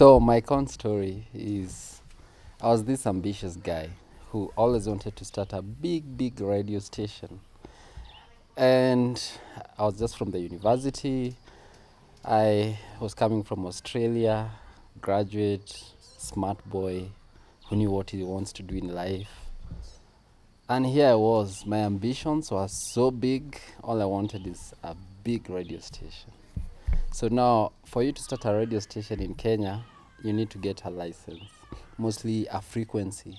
So my con story is I was this ambitious guy who always wanted to start a big radio station. And I was just from the university. I was coming from Australia, graduate, smart boy who knew what he wants to do in life. And here I was, my ambitions were so big, all I wanted is a big radio station. So now, for you to start a radio station in Kenya, you need to get a license, mostly a frequency.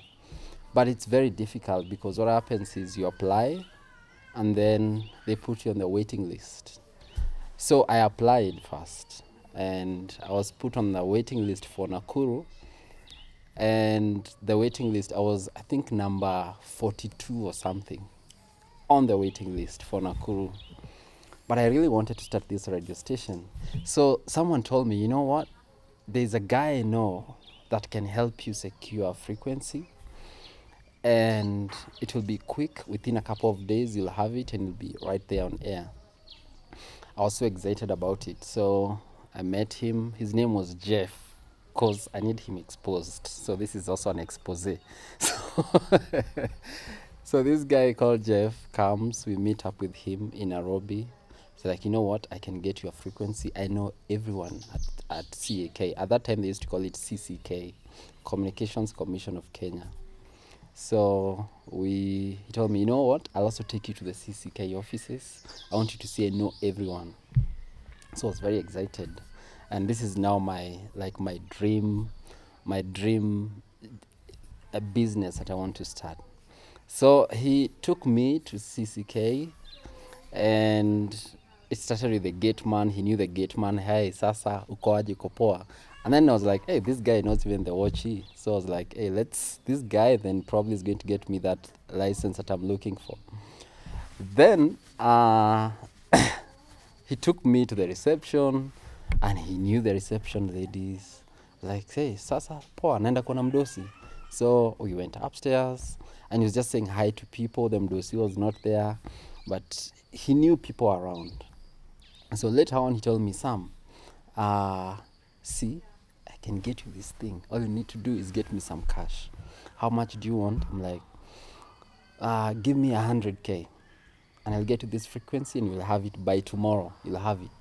But it's very difficult because what happens is you apply and then they put you on the waiting list. So I applied first and I was put on the waiting list for Nakuru. And the waiting list, I was, I think, number 42 or something on the waiting list for Nakuru. But I really wanted to start this radio station. So someone told me, you know what? There's a guy I know that can help you secure a frequency. And it will be quick. Within a couple of days, you'll have it and it'll be right there on air. I was so excited about it. So I met him. His name was Jeff, because I need him exposed. So this is also an expose. So this guy called Jeff comes, we meet up with him in Nairobi. So like, you know what, I can get you a frequency. I know everyone at CAK. At that time, they used to call it CCK, Communications Commission of Kenya. So he told me, you know what, I'll also take you to the CCK offices. I want you to see I know everyone. So I was very excited. And this is now my dream, a business that I want to start. So he took me to CCK and it started with the gate man. He knew the gate man. Hey, sasa, uko aje, uko poa? And then I was like, hey, this guy knows even the watchy. So I was like, hey, this guy then probably is going to get me that license that I'm looking for. Then he took me to the reception and he knew the reception ladies. Like, hey, sasa, poa, naenda kuona mdosi. So we went upstairs and he was just saying hi to people. The mdosi was not there, but he knew people around. And so later on, he told me, Sam, see, I can get you this thing. All you need to do is get me some cash. How much do you want? I'm like, give me 100K and I'll get you this frequency and you'll have it by tomorrow. You'll have it.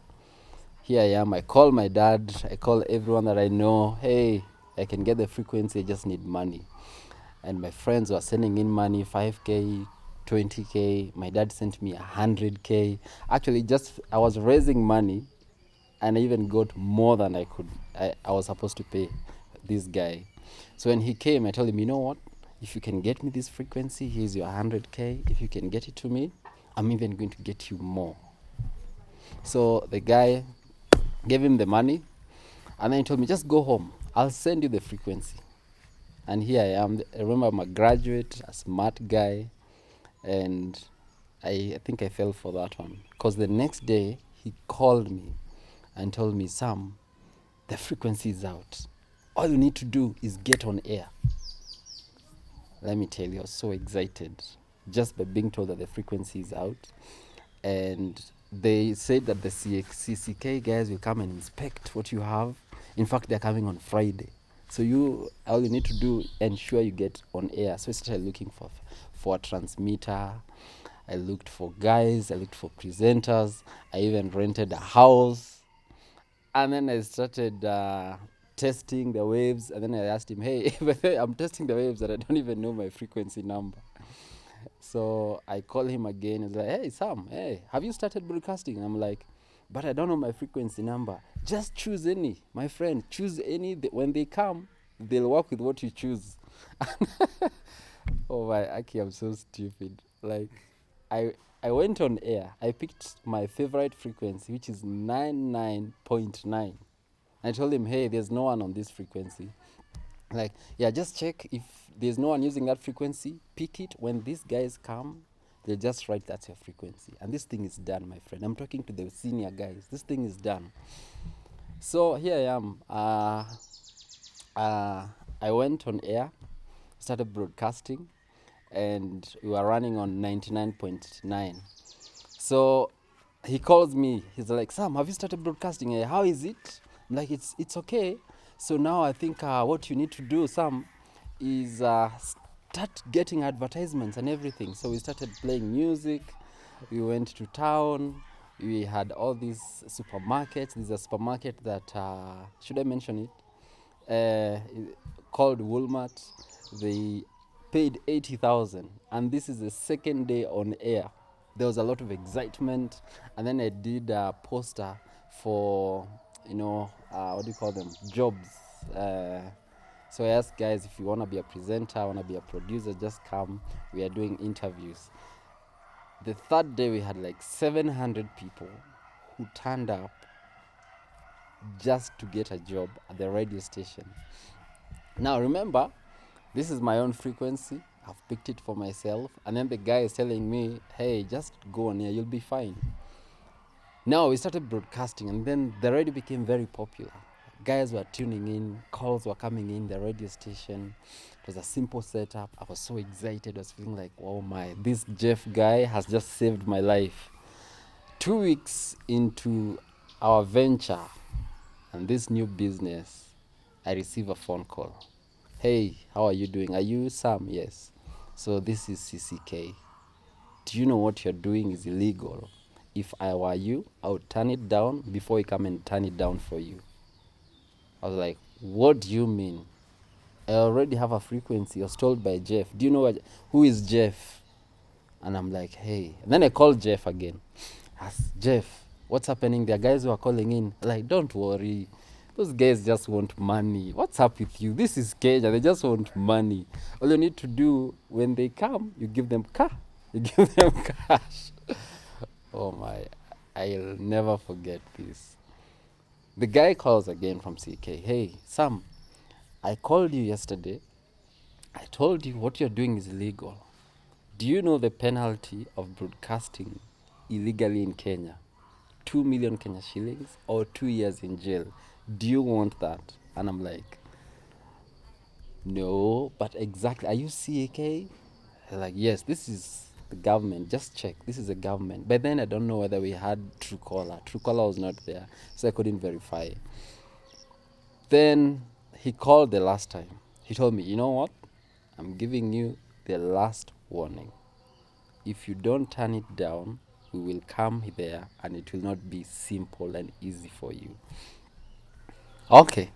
Here I am. I call my dad. I call everyone that I know. Hey, I can get the frequency. I just need money. And my friends were sending in money, 5K, 20K. My dad sent me 100K. Actually, I was raising money and I even got more than I was supposed to pay this guy. So when he came, I told him, you know what? If you can get me this frequency, here's your 100K. If you can get it to me, I'm even going to get you more. So the guy gave him the money and then he told me, just go home. I'll send you the frequency. And here I am. I remember I'm a graduate, a smart guy, and I think I fell for that one. Because the next day, he called me and told me, Sam, the frequency is out. All you need to do is get on air. Let me tell you, I was so excited just by being told that the frequency is out. And they said that the CCK guys will come and inspect what you have. In fact, they're coming on Friday. So all you need to do, ensure you get on air. So I started looking for a transmitter. I looked for guys. I looked for presenters. I even rented a house. And then I started testing the waves. And then I asked him, hey, I'm testing the waves and I don't even know my frequency number. So I call him again. He's like, hey, Sam, hey, have you started broadcasting? And I'm like, but I don't know my frequency number. Just choose any, my friend. Choose any. When they come, they'll work with what you choose. Oh my, Aki, I'm so stupid. Like, I went on air. I picked my favorite frequency, which is 99.9. I told him, hey, there's no one on this frequency. Like, yeah, just check if there's no one using that frequency. Pick it. When these guys come, they'll just write that's your frequency. And this thing is done, my friend. I'm talking to the senior guys. This thing is done. So here I am. I went on air, started broadcasting, and we were running on 99.9. So he calls me. He's like, Sam, have you started broadcasting? How is it? I'm like, it's okay. So now I think what you need to do, Sam, is start getting advertisements and everything. So we started playing music. We went to town. We had all these supermarkets. There's a supermarket that, should I mention it? Called Walmart. They paid 80,000, and this is the second day on air. There was a lot of excitement, and then I did a poster for, what do you call them, jobs. So I asked guys, if you want to be a presenter, want to be a producer, just come. We are doing interviews. The third day we had like 700 people who turned up just to get a job at the radio station. Now remember, this is my own frequency. I've picked it for myself. And then the guy is telling me, hey, just go on here, you'll be fine. Now we started broadcasting, and then the radio became very popular. Guys were tuning in, calls were coming in, the radio station. It was a simple setup. I was so excited. I was feeling like, oh my, this Jeff guy has just saved my life. 2 weeks into our venture and this new business, I receive a phone call. Hey, how are you doing? Are you Sam? Yes. So this is CCK. Do you know what you're doing is illegal? If I were you, I would turn it down before I come and turn it down for you. I was like, what do you mean? I already have a frequency. I was told by Jeff. Do you know who is Jeff? And I'm like, hey. And then I called Jeff again. Asked Jeff, what's happening? There are guys who are calling in. Like, don't worry. Those guys just want money. What's up with you? This is Kenya. They just want money. All you need to do when they come, you give them cash. You give them cash. Oh my, I'll never forget this. The guy calls again from CK. Hey, Sam, I called you yesterday. I told you what you're doing is illegal. Do you know the penalty of broadcasting illegally in Kenya? 2 million Kenya shillings or 2 years in jail. Do you want that? And I'm like, no, but exactly. Are you CAK? They're like, yes, this is the government. Just check. This is the government. By then, I don't know whether we had Truecaller. Truecaller was not there, so I couldn't verify. Then he called the last time. He told me, you know what? I'm giving you the last warning. If you don't turn it down, we will come there and it will not be simple and easy for you. Okay.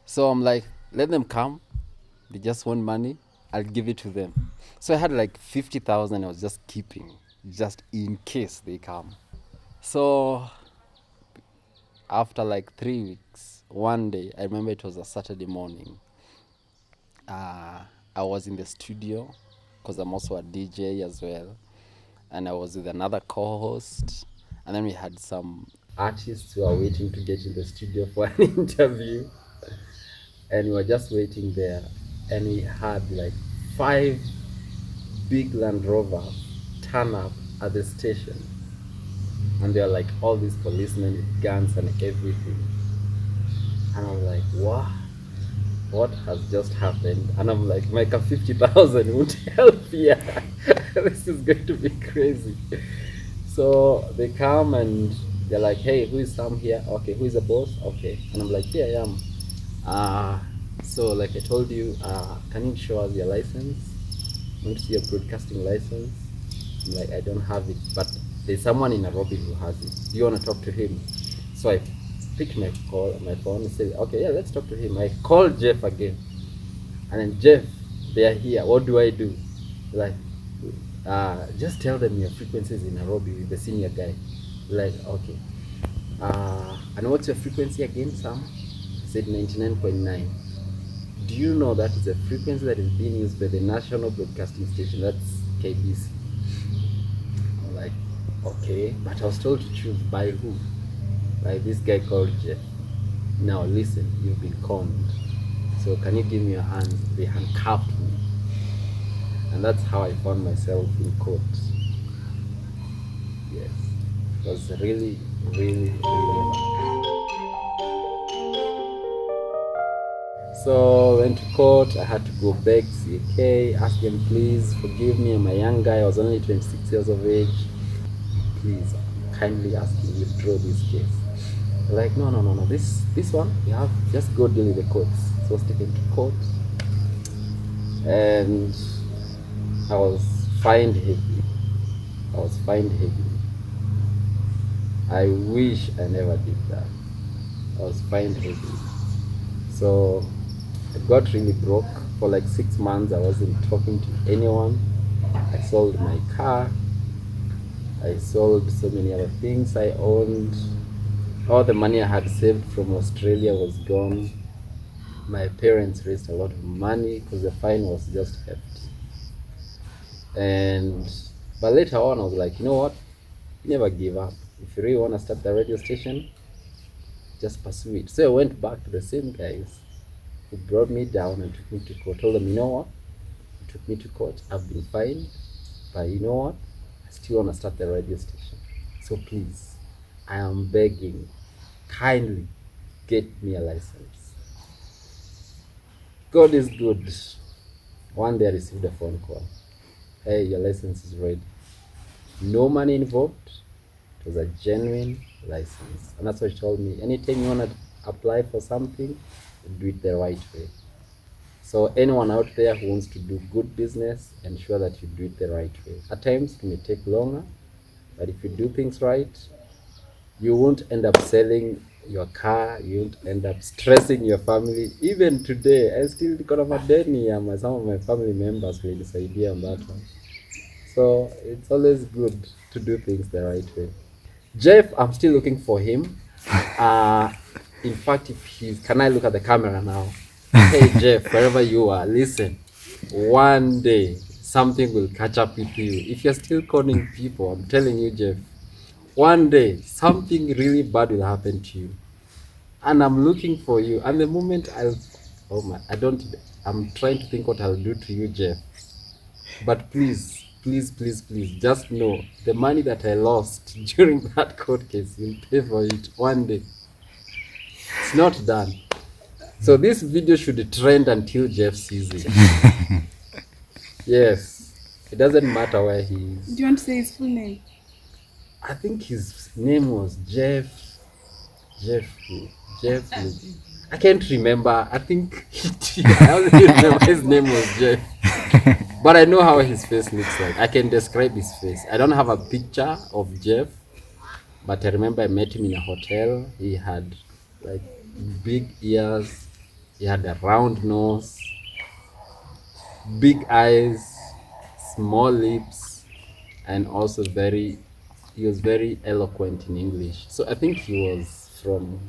So I'm like, let them come. They just want money. I'll give it to them. So I had like 50,000 I was just keeping, just in case they come. So after like 3 weeks, one day, I remember it was a Saturday morning. I was in the studio because I'm also a DJ as well. And I was with another co-host. And then we had some artists who are waiting to get in the studio for an interview. And we were just waiting there. And we had like 5 big Land Rovers turn up at the station. And there are like all these policemen with guns and everything. And I'm like, what has just happened? And I'm like, Micah, 50,000 won't help here. This is going to be crazy. So they come and they're like, hey, who is Sam here? Okay, who is the boss? Okay. And I'm like, here I am. So like I told you, can you show us your license? I want to see your broadcasting license. I'm like, I don't have it, but there's someone in Nairobi who has it. Do you want to talk to him? So I picked my phone and said, okay, yeah, let's talk to him. I called Jeff again. And then, Jeff, they are here. What do I do? Like, just tell them your frequencies in Nairobi with the senior guy. Like, okay. And what's your frequency again, Sam? I said 99.9. Do you know that is a frequency that is being used by the national broadcasting station? That's KBC. I'm like, okay, but I was told to choose by who? By this guy called Jeff. Now listen, you've been conned. So can you give me your hands? They handcuffed me. And that's how I found myself in court. Yes. It was really, really, really bad. So I went to court. I had to go back, CK, ask them, please forgive me. I'm a young guy. I was only 26 years of age. Please, kindly ask you to withdraw this case. Like, no. This one, you have just go deal with the courts. So I was taken to court, and I was fined heavily. I wish I never did that. I was fined heavily. So I got really broke. For like 6 months, I wasn't talking to anyone. I sold my car. I sold so many other things I owned. All the money I had saved from Australia was gone. My parents raised a lot of money because the fine was just hefty. But later on, I was like, you know what? Never give up. If you really want to start the radio station, just pursue it. So I went back to the same guys who brought me down and took me to court. Told them, you know what? You took me to court. I've been fined, but you know what? I still want to start the radio station. So please, I am begging, kindly get me a license. God is good. One day I received a phone call. Hey, your license is ready. No money involved. It was a genuine license. And that's what she told me. Anytime you want to apply for something, do it the right way. So anyone out there who wants to do good business, ensure that you do it the right way. At times it may take longer, but if you do things right, you won't end up selling your car, you won't end up stressing your family. Even today, I still got a madeni and some of my family members will decide on that one. So it's always good to do things the right way. Jeff, I'm still looking for him. In fact, can I look at the camera now? Hey Jeff, wherever you are, listen. One day, something will catch up with you. If you're still calling people, I'm telling you, Jeff, one day, something really bad will happen to you. And I'm looking for you. And the moment I'm trying to think what I'll do to you, Jeff. But please, just know the money that I lost during that court case, you'll pay for it one day. It's not done. So this video should trend until Jeff sees it. Yes. It doesn't matter where he is. Do you want to say his full name? I think his name was Jeff. I can't remember. I think I only remember his name was Jeff. But I know how his face looks like. I can describe his face. I don't have a picture of Jeff, but I remember I met him in a hotel. He had like big ears. He had a round nose, big eyes, small lips, and also he was very eloquent in English. So I think he was from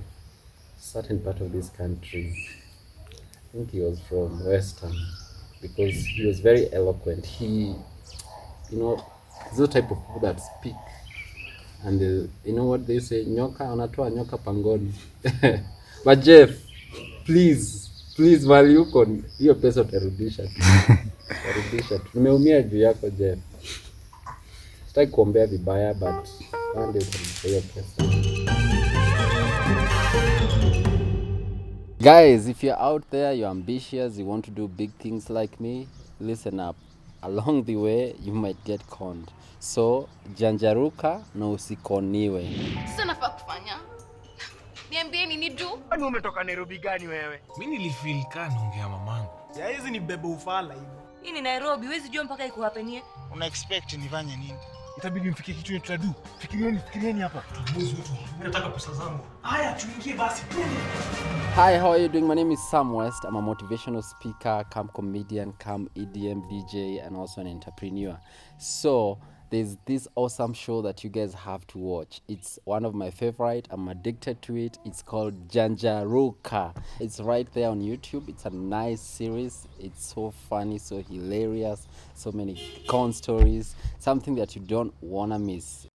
a certain part of this country. I think he was from Western, because he was very eloquent. He's the type of people that speak, and you know what they say, nyoka anatoa nyoka pangoni. But Jeff, please mali uko hiyo pesa utarudisha tu. Nimeumia juu yako Jeff. Sitaki kuombea vibaya, but one day utarudisha hiyo pesa. Guys, if you're out there, you're ambitious, you want to do big things like me, listen up. Along the way, you might get conned. So, janjaruka na usikoniwe. Sasa nafaa kufanya? Niambie nini juu? Kwani umetoka Nairobi gani wewe? Mimi nilifeel kana ongea mamangu. Ya hizi ni bebe ufala hivi. Hii ni Nairobi, huwezi jua mpaka iko hapenie. Una expect nifanye nini? Itabidi mfikie kitu yetu tadu. Fikirieni hapa. Tubuzi wetu. Nataka pesa zangu. Haya, tuingie basi. Hi, how are you doing? My name is Sam West. I'm a motivational speaker, comedian, EDM DJ, and also an entrepreneur. So there's this awesome show that you guys have to watch. It's one of my favorite. I'm addicted to it. It's called Janjaruka. It's right there on YouTube. It's a nice series. It's so funny, so hilarious, so many con stories, something that you don't want to miss.